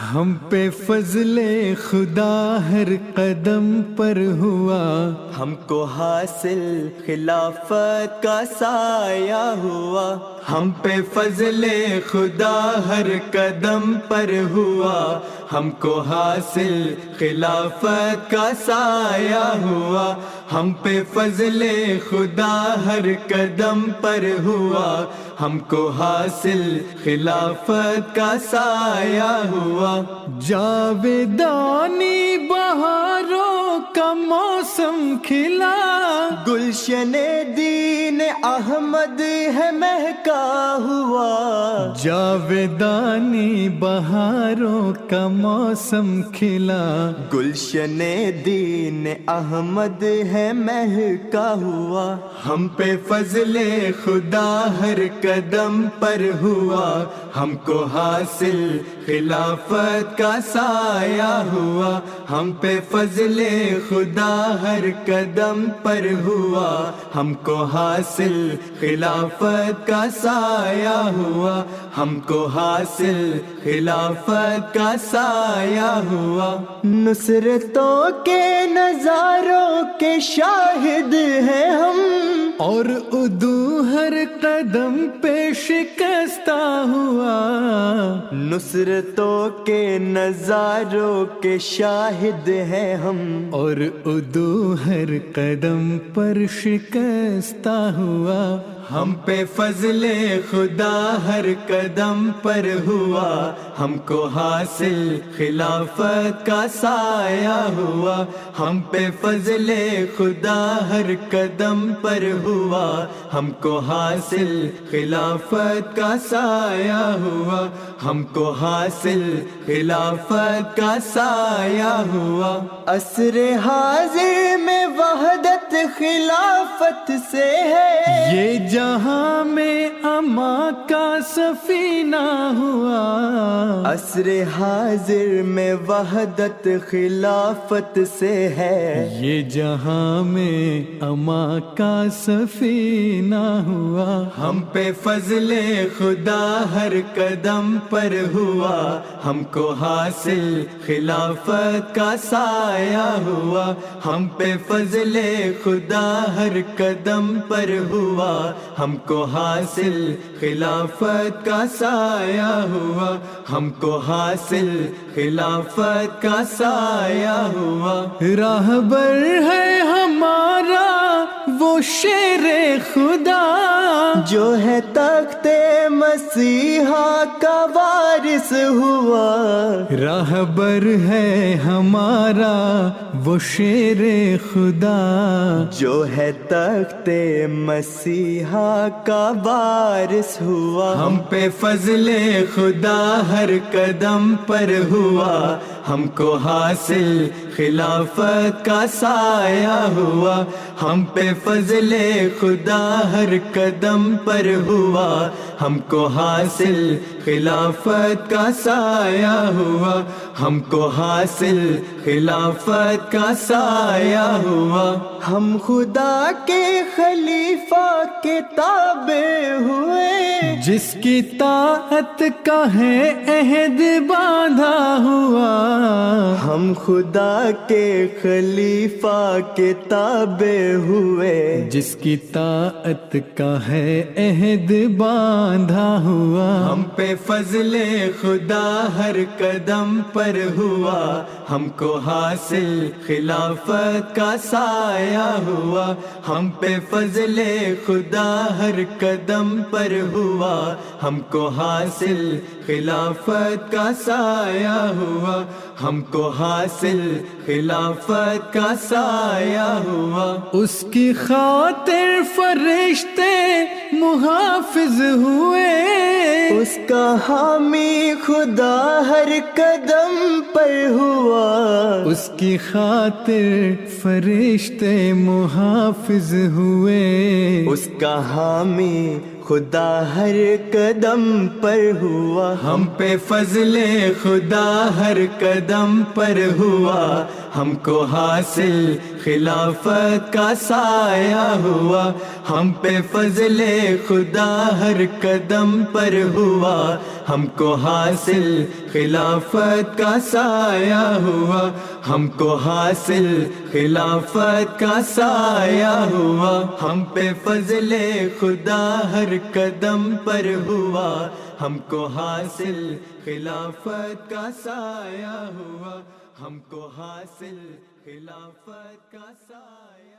ہم پہ فضل خدا ہر قدم پر ہوا، ہم کو حاصل خلافت کا سایہ ہوا، ہم پہ فضل خدا ہر قدم پر ہوا، ہم کو حاصل خلافت کا سایہ ہوا، ہم پہ فضل خدا ہر قدم پر ہوا، ہم کو حاصل خلافت کا سایہ ہوا۔ جاویدانی بہاروں کا موسم کھلا، گلشن دین احمد ہے مہکا ہوا، جاویدانی بہاروں کا موسم کھلا، گلشن دین احمد ہے مہکا ہوا، ہم پہ فضل خدا ہر قدم پر ہوا، ہم کو حاصل خلافت کا سایہ ہوا، ہم پہ فضل خدا ہر قدم پر ہوا، ہم کو حاصل خلافت کا سایہ ہوا، ہم کو حاصل خلافت کا سایہ ہوا۔ نصرتوں کے نظاروں کے شاہد ہیں ہم، اور عدو ہر قدم پہ شکستہ ہوا، نصرتوں کے نظاروں کے شاہد ہیں ہم، اور عدو ہر قدم پر شکستہ ہوا، ہم پہ فضل خدا ہر قدم پر ہوا، ہم کو حاصل خلافت کا سایہ ہوا، ہم پہ فضل خدا ہر قدم پر ہوا، ہم کو حاصل خلافت کا سایہ ہوا، ہم کو حاصل خلافت کا سایہ ہوا۔ عصر حاضر میں وحدت خلافت سے ہے، یہ جہاں میں اما کا سفینہ ہوا، عصر حاضر میں وحدت خلافت سے ہے، یہ جہاں میں اما کا سفینہ ہوا، ہم پہ فضل خدا ہر قدم پر ہوا، ہم کو حاصل خلافت کا سایہ ہوا، ہم پہ فضل خدا ہر قدم پر ہوا، ہم کو حاصل خلافت کا سایہ ہوا، ہم کو حاصل خلافت کا سایہ ہوا۔ راہبر ہے ہمارا وہ شیر خدا، جو ہے تخت مسیحا کا وارث ہوا، راہبر ہے ہمارا وہ شیر خدا، جو ہے تخت مسیحا کا وارث ہوا، ہم پہ فضل خدا ہر قدم پر ہوا، ہم کو حاصل خلافت کا سایہ ہوا، ہم پہ فضل خدا ہر قدم پر ہوا، ہم کو حاصل خلافت کا سایہ ہوا، ہم کو حاصل خلافت کا سایہ ہوا۔ ہم خدا کے خلیفہ کے تابع ہوئے، جس کی طاعت کا ہے عہد باندھا ہوا، ہم خدا کے خلیفہ کے تابع ہوئے، جس کی طاعت کا ہے عہد باندھا ہوا، ہم پہ فضل خدا ہر قدم پر ہوا، ہم کو حاصل خلافت کا سایہ ہوا، ہم پہ فضل خدا ہر قدم پر ہوا، ہم کو حاصل خلافت کا سایہ ہوا، ہم کو حاصل خلافت کا سایہ ہوا۔ اس کی خاطر فرشتے محافظ ہوئے، اس کا حامی خدا ہر قدم پر ہوا، اس کی خاطر فرشتے محافظ ہوئے، اس کا حامی خدا ہر قدم پر ہوا، ہم پہ فضل خدا ہر قدم پر ہوا، ہم کو حاصل خلافت کا سایہ ہوا، ہم پہ فضل خدا ہر قدم پر ہوا، ہم کو حاصل خلافت کا سایہ ہوا، ہم کو حاصل خلافت کا سایہ ہوا، ہم پہ فضل خدا ہر قدم پر ہوا، ہم کو حاصل خلافت کا سایہ ہوا، ہم کو حاصل خلافت کا سایہ